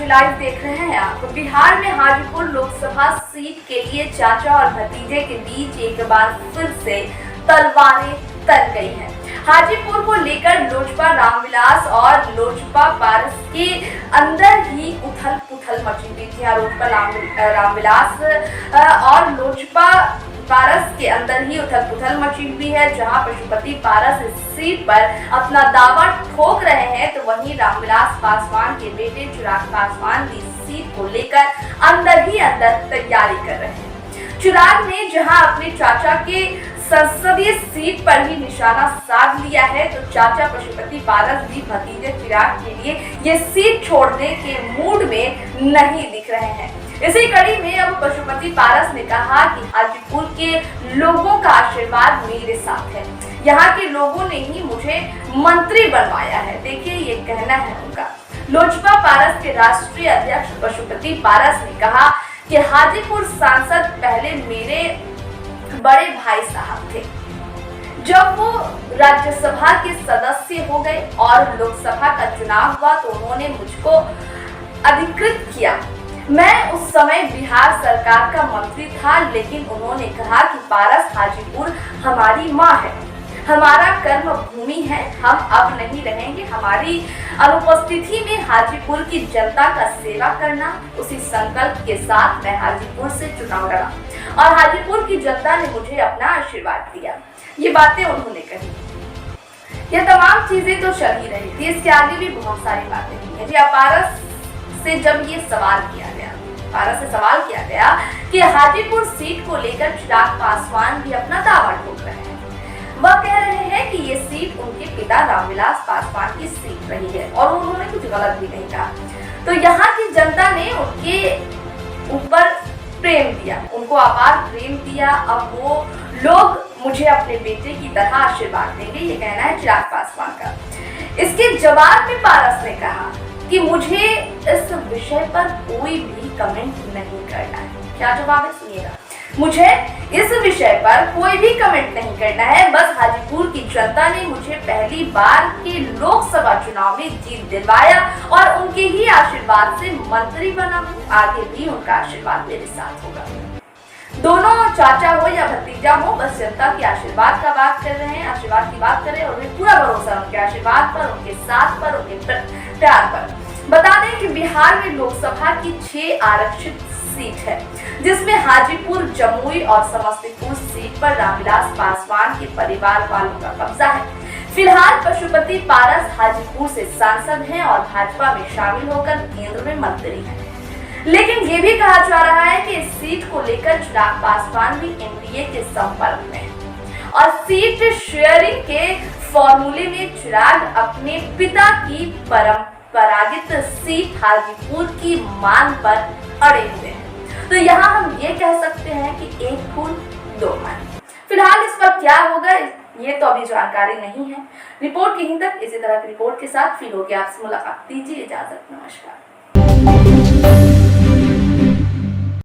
नीचे लाइव देख रहे हैं आप। बिहार में हाजीपुर लोकसभा सीट के लिए चाचा और भतीजे के बीच एक बार फिर से तलवारें तल गई हैं। हाजीपुर को लेकर लोजपा रामविलास और लोजपा पारस के अंदर ही उथल पुथल मची हुई थी। लोजपा रामविलास और लोजपा पारस के अंदर ही उथल पुथल मची हुई है। जहां पशुपति पारस इस सीट पर अपना दावा ठोक रहे हैं, तो वहीं रामविलास पासवान के बेटे चिराग पासवान भी सीट को लेकर अंदर ही अंदर तैयारी कर रहे हैं। चिराग ने जहां अपने चाचा के संसदीय सीट पर ही निशाना साध लिया है, तो चाचा पशुपति पारस भी भतीजे चिराग के लिए ये सीट छोड़ने के मूड में नहीं दिख रहे हैं। इसी कड़ी में अब पशुपति पारस ने कहा कि हाजीपुर के लोगों का आशीर्वाद मेरे साथ है। यहाँ के लोगों ने ही मुझे मंत्री बनवाया है। देखिए ये कहना है उनका। लोजपा पारस के राष्ट्रीय अध्यक्ष पशुपति पारस ने कहा कि हाजीपुर सांसद पहले मेरे बड़े भाई साहब थे। जब वो राज्यसभा के सदस्य हो गए और लोकसभा का चुनाव हुआ, तो उन्होंने मुझको अधिकृत किया। मैं उस समय बिहार सरकार का मंत्री था, लेकिन उन्होंने कहा कि पारस हाजीपुर हमारी माँ है, हमारा कर्म भूमि है, हम अब नहीं रहेंगे। हमारी अनुपस्थिति में हाजीपुर की जनता का सेवा करना, उसी संकल्प के साथ मैं हाजीपुर से चुनाव लड़ा और हाजीपुर की जनता ने मुझे अपना आशीर्वाद दिया। ये बातें उन्होंने कही। ये तमाम चीजें तो चल ही रही थी, इसके आगे भी बहुत सारी बातें हुई हैं। जी पारस से जब ये सवाल किया गया, पारस से सवाल किया गया कि हाजीपुर सीट को लेकर चिराग पासवान भी अपना दावा ठोक रहे हैं। वह कह रहे हैं कि ये सीट उनके पिता रामविलास पासवान की सीट रही है और उन्होंने कुछ गलत भी नहीं कहा। तो यहाँ की जनता ने उनके ऊपर प्रेम दिया, उनको अपार प्रेम दिया। अब वो लोग मुझे अपने बेटे की तरह आशीर्वाद देंगे, ये कहना है चिराग पासवान का। इसके जवाब में पारस ने कहा कि मुझे इस विषय पर कोई भी कमेंट नहीं करना है। क्या जवाब है सुनिएगा। मुझे इस विषय पर कोई भी कमेंट नहीं करना है। बस हाजीपुर की जनता ने मुझे पहली बार के लोकसभा चुनाव में जीत दिलवाया और उनके ही आशीर्वाद से मंत्री बना हूँ। आगे भी उनका आशीर्वाद मेरे साथ होगा। दोनों चाचा हो या भतीजा हो, बस जनता के आशीर्वाद का बात कर रहे हैं, आशीर्वाद की बात करें और उन्हें पूरा भरोसा उनके आशीर्वाद पर, उनके साथ पर, उनके प्यार पर। बता दें कि बिहार में लोकसभा की 6 आरक्षित सीट है, जिसमें हाजीपुर, जमुई और समस्तीपुर सीट पर रामविलास पासवान के परिवार वालों का कब्जा है। फिलहाल पशुपति पारस हाजीपुर से सांसद हैं और भाजपा में शामिल होकर केंद्र में मंत्री हैं। लेकिन ये भी कहा जा रहा है कि इस सीट को लेकर चिराग पासवान भी एनडीए के संपर्क में है और सीट शेयरिंग के फॉर्मूले में चिराग अपने पिता की परंपरागत सीट हाजीपुर की मांग पर अड़े हुए हैं। तो यहाँ हम ये कह सकते हैं कि एक फूल दो माली। फिलहाल इस पर क्या होगा ये तो अभी जानकारी नहीं है। रिपोर्ट यहीं तक। इसी तरह की रिपोर्ट के साथ फिर होगी आपसे मुलाकात। दीजिए इजाजत। नमस्कार।